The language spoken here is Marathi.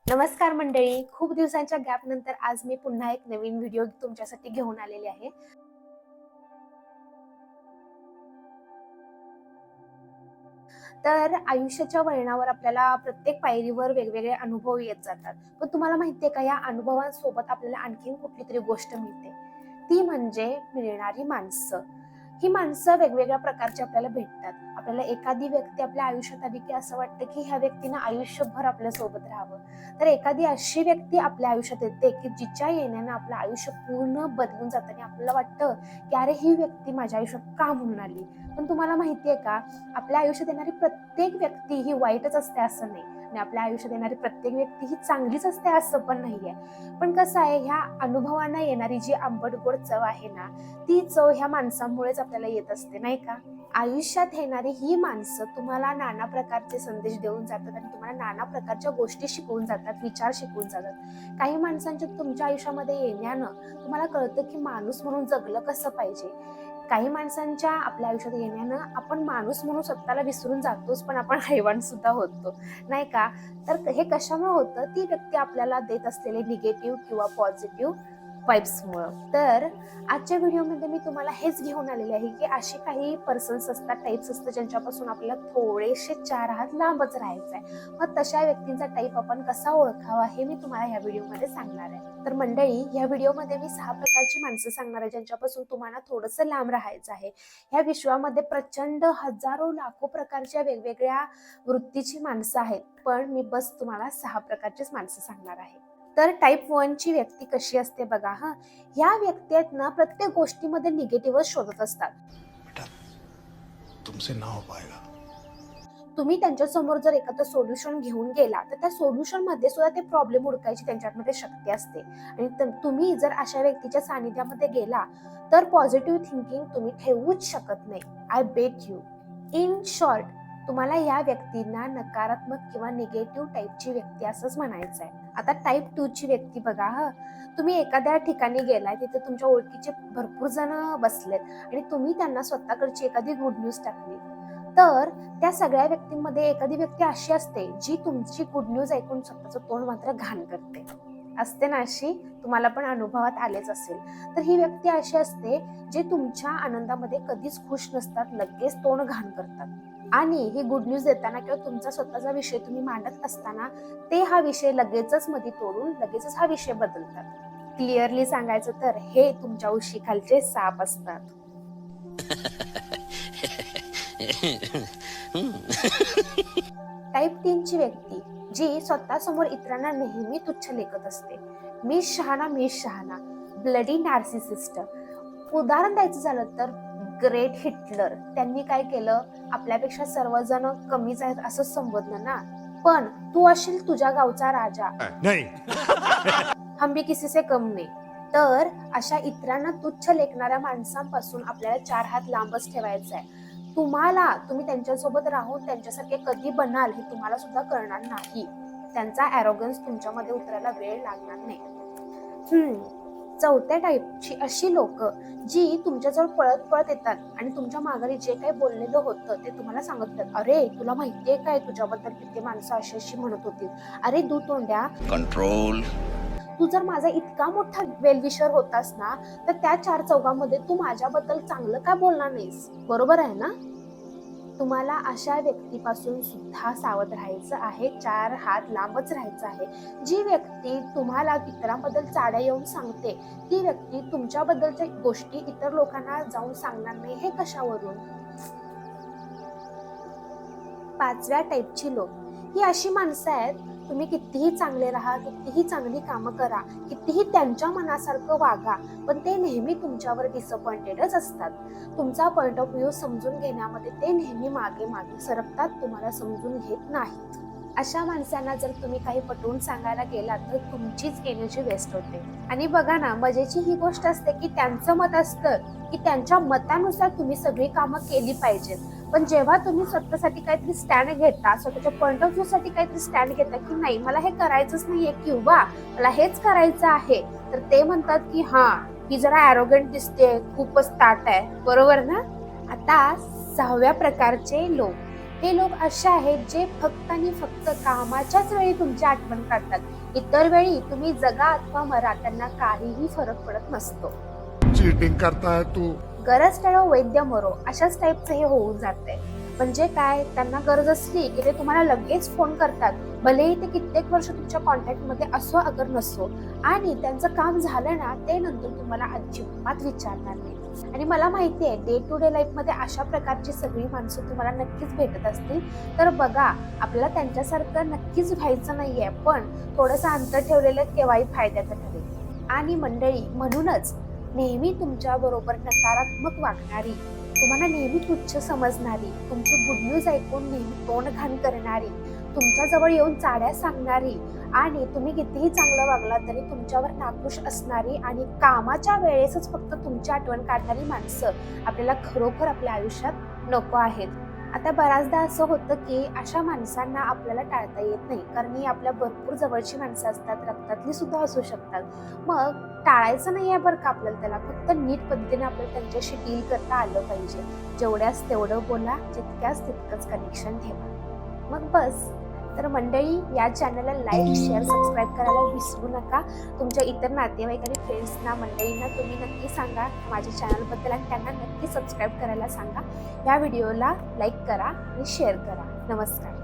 नमस्कार मंडळी, खूप दिवसांच्या गॅप नंतर आज मी पुन्हा एक नवीन व्हिडिओ तुमच्यासाठी घेऊन आलेले आहे. तर आयुष्याच्या वळणावर आपल्याला प्रत्येक पायरीवर वेगवेगळे अनुभव येत जातात. पण तुम्हाला माहितीये का, या अनुभवांसोबत आपल्याला आणखीन कुठली तरी गोष्ट मिळते, ती म्हणजे मिळणारी माणसं. ही माणसं वेगवेगळ्या प्रकारची आपल्याला भेटतात. आपल्याला एखादी व्यक्ती आपल्या आयुष्यात आली की असं वाटतं की ह्या व्यक्तीनं आयुष्यभर आपल्या सोबत राहावं. तर एखादी अशी व्यक्ती आपल्या आयुष्यात येते की जिच्या येण्यानं आपलं आयुष्य पूर्ण बदलून जातं आणि आपल्याला वाटतं की अरे, ही व्यक्ती माझ्या आयुष्यात का म्हणून आली. पण तुम्हाला माहितीये का, आपल्या आयुष्यात येणारी प्रत्येक व्यक्ती ही वाईटच असते असं नाही, आणि आपल्या आयुष्यात येणारी प्रत्येक व्यक्ती ही चांगलीच असते असं पण नाहीये. पण कसं आहे, ह्या अनुभवांना येणारी जी आंबट गोड चव आहे ना, ती चव ह्या माणसांमुळेच आपल्याला येत असते, नाही का. आयुष्यात येणारी ही माणसं तुम्हाला नाना प्रकारचे संदेश देऊन जातात आणि तुम्हाला नाना प्रकारच्या गोष्टी शिकवून जातात, विचार शिकवून जातात. काही माणसांच्या तुमच्या आयुष्यामध्ये येण्यानं तुम्हाला कळतं की माणूस म्हणून जगलं कसं पाहिजे. काही माणसांच्या आपल्या आयुष्यात येण्यानं आपण माणूस म्हणून स्वतःला विसरून जातोच, पण आपण हैवान सुद्धा होतो, नाही का. तर हे कशामुळे होतं, ती व्यक्ती आपल्याला देत असलेले निगेटिव्ह किंवा पॉझिटिव्ह वाईब्समुळे. तर आजच्या व्हिडिओमध्ये मी तुम्हाला हेच घेऊन आलेले आहे की असे काही पर्सन्स असतात, टाईप्स असतात, ज्यांच्यापासून आपल्याला थोडेसे 4 हात लांबच राहायचं आहे. मग तशा व्यक्तींचा टाईप आपण कसा ओळखावा हे मी तुम्हाला ह्या व्हिडिओमध्ये सांगणार आहे. तर मंडळी, ह्या व्हिडिओमध्ये मी 6 प्रकारची माणसं सांगणार आहे ज्यांच्यापासून तुम्हाला थोडंसं लांब राहायचं आहे. ह्या विश्वामध्ये प्रचंड हजारो लाखो प्रकारच्या वेगवेगळ्या वृत्तीची माणसं आहेत, पण मी बस तुम्हाला 6 प्रकारचीच माणसं सांगणार आहे. तर टाईप 1 ची व्यक्ती कशी असते बघा. ह्या व्यक्ती आहेत ना, प्रत्येक गोष्टीमध्ये निगेटिव्ह शोधत असतात. बेटा, तुमसे ना हो पाएगा. तुम्ही त्यांच्या समोर जर एखादं सोल्युशन घेऊन गेला तर त्या सोल्युशन मध्ये सुद्धा ते प्रॉब्लेम उडकायची त्यांच्यामध्ये शक्ती असते. आणि तुम्ही जर अशा व्यक्तीच्या सानिध्यामध्ये गेला तर पॉझिटिव्ह थिंकिंग तुम्ही ठेवूच शकत नाही. I bet you. In short, तुम्हाला या व्यक्तींना नकारात्मक किंवा निगेटिव्ह टाईपची व्यक्ती असंच म्हणायचं आहे. आता टाईप 2 ची व्यक्ती बघा. तुम्ही एखाद्या ठिकाणी गेलाय, तिथे तुमच्या ओळखीचे भरपूर जण बसलेत आणि तुम्ही त्यांना स्वतःकडची एखादी गुड न्यूज टाकली, तर त्या सगळ्या व्यक्तींमध्ये एखादी व्यक्ती अशी असते जी तुमची गुड न्यूज ऐकून स्वतःचं तोंड मात्र घाण करते. असते ना अशी, तुम्हाला पण अनुभवात आलेच असेल. तर ही व्यक्ती अशी असते जे तुमच्या आनंदामध्ये कधीच खुश नसतात, लगेच तोंड घाण करतात. आणि ही गुड न्यूज देताना किंवा तुमचा स्वतःचा विषय तुम्ही मांडत असताना ते हा विषय लगेचच मध्ये तोडून लगेचच हा विषय बदलतात. क्लिअरली सांगायचं तर हे तुमच्या उशीखालचे साप असतात. टाईप 3 ची व्यक्ती जी स्वतः समोर इतरांना नेहमी तुच्छ लेखत असते. मी शहाणा, मी शहाणा, ब्लडी नार्सिसिस्ट. उदाहरण द्यायचं झालं तर ग्रेट हिटलर. त्यांनी काय केलं, आपल्यापेक्षा सर्वजण कमीच आहेत असं संबोधलं ना, पण तू असशील तुझ्या गावचा राजा, नहीं. हम भी किसी से कम नाही. तर अशा इतरांना तुच्छ लेखणाऱ्या माणसांपासून आपल्याला 4 हात लांबच ठेवायचं आहे. तुम्ही त्यांच्यासोबत राहून त्यांच्यासारखे कधी बनाल हे तुम्हाला सुद्धा कळणार नाही. त्यांचा ॲरोगन्स तुमच्यामध्ये उतरायला वेळ लागणार नाही. चौथ्या टाईपची अशी लोक जी तुमच्याजवळ पळत पळत येतात आणि तुमच्या माघारी जे काही बोललेलं होतं ते तुम्हाला सांगतात. अरे, तुला माहितीये काय, तुझ्याबद्दल किती माणसं अशी अशी म्हणत होती. अरे दू तोंड्या, कंट्रोल. तू जर माझा इतका मोठा वेलविशर होतास ना, तर त्या 4 चौघांमध्ये तू माझ्याबद्दल चांगलं का बोलणार नाहीस. बरोबर आहे ना. तुम्हाला अशा व्यक्तीपासून सुद्धा सावध राहायचं आहे, 4 हात लांबच राहायचं आहे. जी व्यक्ती तुम्हाला इतरांबद्दल चाड्या येऊन सांगते, ती व्यक्ती तुमच्याबद्दलच्या गोष्टी इतर लोकांना जाऊन सांगणार नाही. हे कशावरून. 5व्या टाईपची लोक ही अशी माणसं आहेत, तुम्ही कितीही चांगले राहा, कितीही चांगली कामं करा, कितीही त्यांच्या मनासारखं वागा, पण ते नेहमी तुमच्यावर डिसअपॉइंटेडच असतात. तुमचा पॉइंट ऑफ व्ह्यू समजून घेण्यामध्ये ते नेहमी मागे मागे सरकतात, तुम्हाला समजून घेत नाहीत. अशा माणसांना जर तुम्ही काही पटवून सांगायला गेलात तर तुमचीच एनर्जी वेस्ट होते. आणि बघा ना, मजेची ही गोष्ट असते की त्यांचं मत असतं की त्यांच्या मतानुसार तुम्ही सगळी कामं केली पाहिजेत. पण जेव्हा तुम्ही स्वतःसाठी काहीतरी स्टँड घेता, स्वतःच्या पॉइंट ऑफ व्ह्यू साठी काहीतरी स्टँड घेता की नाही, मला हे करायचंच नाहीये किंवा मला हेच करायचं आहे, तर ते म्हणतात की हा, ही जरा ॲरोगंट दिसते, खूपच ताट आहे. बरोबर ना. आता 6व्या प्रकारचे लोक हे लोक असे आहेत जे फक्त आणि फक्त कामाच्याच वेळी तुमची आठवण काढतात. इतर वेळी तुम्ही जगा अथवा मरा, त्यांना काहीही फरक पडत नसतो. चीटिंग करता है तू. गरज टळो वैद्य मरो, अशाच टाईपचं हे होऊन जाते. म्हणजे काय, त्यांना गरज असली की ते तुम्हाला लगेच फोन करतात, भलेही ते कित्येक वर्ष तुमच्या कॉन्टॅक्ट मध्ये असो अगर नसो. आणि त्यांचं काम झालं ना, ते नंतर तुम्हाला अजिबात विचारणार नाही. आणि मला माहिती आहे डे टू डे लाईफ मध्ये अशा प्रकारची सगळी माणसं तुम्हाला नक्कीच भेटत असतील. तर बघा, आपल्याला त्यांच्यासारखं नक्कीच व्हायचं नाहीये, पण थोडंसं अंतर ठेवलेलं केव्हाही फायद्याचं ठरेल. आणि मंडळी, म्हणूनच नेहमी तुमच्या बरोबर नकारात्मक वागणारी, तुम्हाला नेहमी तुच्छ समजणारी, तुमची गुड न्यूज ऐकून नेहमी तोंड घाण करणारी, तुमच्याजवळ येऊन चाड्या सांगणारी आणि तुम्ही कितीही चांगलं वागला तरी तुमच्यावर नाखुश असणारी आणि कामाच्या वेळेसच फक्त तुमची आठवण काढणारी माणसं आपल्याला खरोखर आपल्या आयुष्यात नको आहेत. आता बऱ्याचदा असं होतं की अशा माणसांना आपल्याला टाळता येत नाही, कारण ही आपल्या भरपूर जवळची माणसं असतात, रक्तातली सुद्धा असू शकतात. मग टाळायचं नाही आहे बरं का आपल्याला, त्याला फक्त नीट पद्धतीने आपल्याला त्यांच्याशी डील करता आलं पाहिजे. जेवढ्यास तेवढं बोला, जितक्याच तितकंच कनेक्शन ठेवा. मग बस. तर मंडळी, या चॅनलला लाईक, शेअर, सबस्क्राईब करायला विसरू नका. तुमच्या इतर नातेवाईक आणि फ्रेंड्सना, मंडळींना तुम्ही नक्की सांगा माझ्या चॅनलबद्दल आणि त्यांना नक्की सबस्क्राईब करायला सांगा. या व्हिडिओला लाईक करा आणि शेअर करा. नमस्कार.